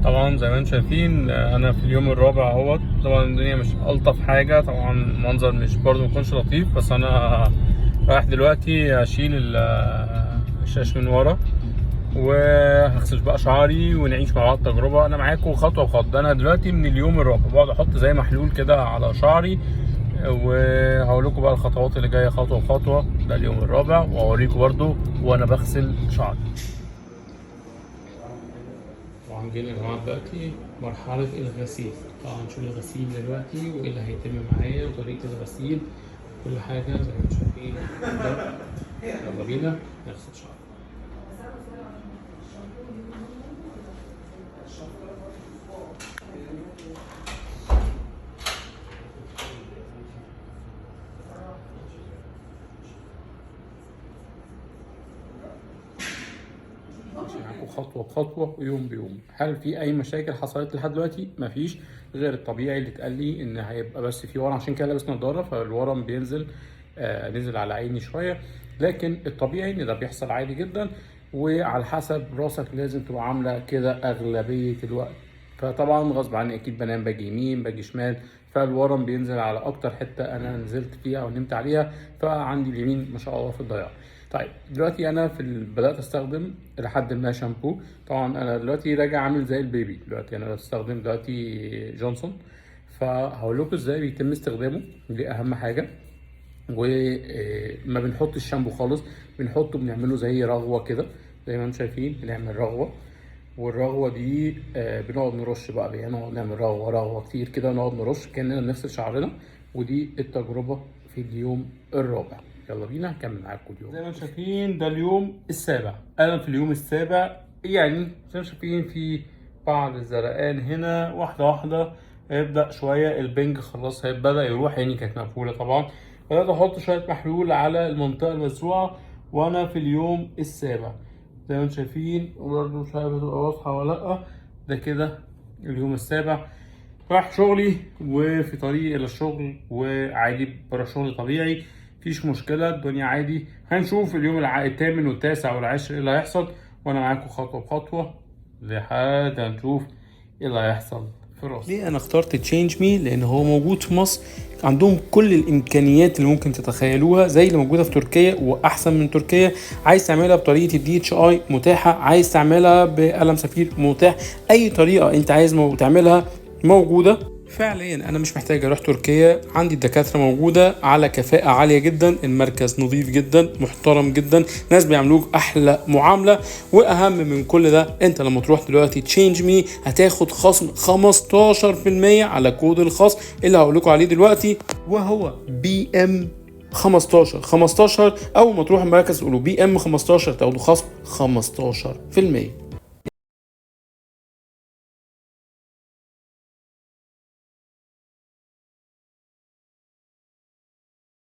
طبعا زي ما انتم شايفين انا في اليوم الرابع اهوت. طبعا الدنيا مش الطف حاجه، طبعا المنظر مش برضه ميكونش لطيف، بس انا رايح دلوقتي اشيل الشاش من ورا وهغسل بقى شعري ونعيش مع بعض تجربه. انا معاكم خطوه بخطوه. انا دلوقتي من اليوم الرابع بقعد احط زي محلول كده على شعري، وهقول لكم بقى الخطوات اللي جايه خطوه بخطوه. ده اليوم الرابع وهوريكم برضه وانا بغسل شعري. طبعا جينا يا جماعه دلوقتي مرحله الغسيل. طبعا نشوف الغسيل دلوقتي وايه اللي هيتم معايا وطريقه الغسيل كل حاجه زي ما انتم شايفين. يلا بينا نغسل شعري. معاكم خطوه بخطوه ويوم بيوم. هل في اي مشاكل حصلت لحد دلوقتي؟ مفيش، غير الطبيعي اللي اتقال لي ان هيبقى بس في ورم، عشان كده لابس نضاره فالورم بينزل نزل على عيني شويه، لكن الطبيعي ان ده بيحصل عادي جدا. وعلى حسب راسك لازم تبقى عامله كده اغلبيه الوقت. فطبعا غصب عني اكيد بنام باجي يمين باجي شمال، فالورم بينزل على اكتر حته انا نزلت فيها او نمت عليها، فعندي اليمين ما شاء الله في الضياع. طيب دلوقتي انا بدات استخدم لحد ما شامبو. طبعا انا دلوقتي راجع عامل زي البيبي. دلوقتي انا بستخدم دلوقتي جونسون، فهقول لكم ازاي بيتم استخدامه. دي اهم حاجه. وما بنحط الشامبو خالص، بنحطه بنعمله زي رغوه كده زي ما انتم شايفين. بنعمل رغوه، والرغوه دي بنقعد نرش بقى بيها، نقعد نعمل رغوه كتير كده، ونقعد نرش كاننا بنغسل شعرنا. ودي التجربه في اليوم الرابع. يلا بينا هكمل معاكم اليوم. زي ما انتم شايفين ده اليوم السابع. انا في اليوم السابع، يعني زي ما انتم شايفين في بعض الزرقان هنا. واحده واحده هيبدا شويه البنج خلاص هيبدا يروح. عيني كانت مقفوله طبعا. بدات احط شويه محلول على المنطقه المزروعه وانا في اليوم السابع زي ما انتم شايفين. وبرده مش عارف تبقى واضحه ولا لا. ده كده اليوم السابع. رايح شغلي وفي طريقي الى الشغل وعادي بروح شغلي طبيعي، مفيش مشكله، الدنيا عادي. هنشوف اليوم الثامن والتاسع والعاشر ايه اللي هيحصل، وانا معاكم خطوه بخطوه لحد هنشوف ايه اللي هيحصل في راسي. ليه انا اخترت تشينج مي؟ لان هو موجود في مصر، عندهم كل الامكانيات اللي ممكن تتخيلوها زي اللي موجوده في تركيا واحسن من تركيا. عايز تعملها بطريقه الدي اتش اي متاحه، عايز تعملها بقلم سفير متاح، اي طريقه انت عايز تعملها موجوده. فعليا انا مش محتاج اروح تركيا، عندي الدكاتره موجوده على كفاءه عاليه جدا، المركز نظيف جدا محترم جدا، ناس بيعملوك احلى معامله. واهم من كل ده انت لما تروح دلوقتي تشينج مي هتاخد خصم 15% على كود الخاص اللي هقول لكم عليه دلوقتي، وهو بي ام 15. اول ما تروح المركز تقولوا بي ام 15 تاخدوا خصم 15%.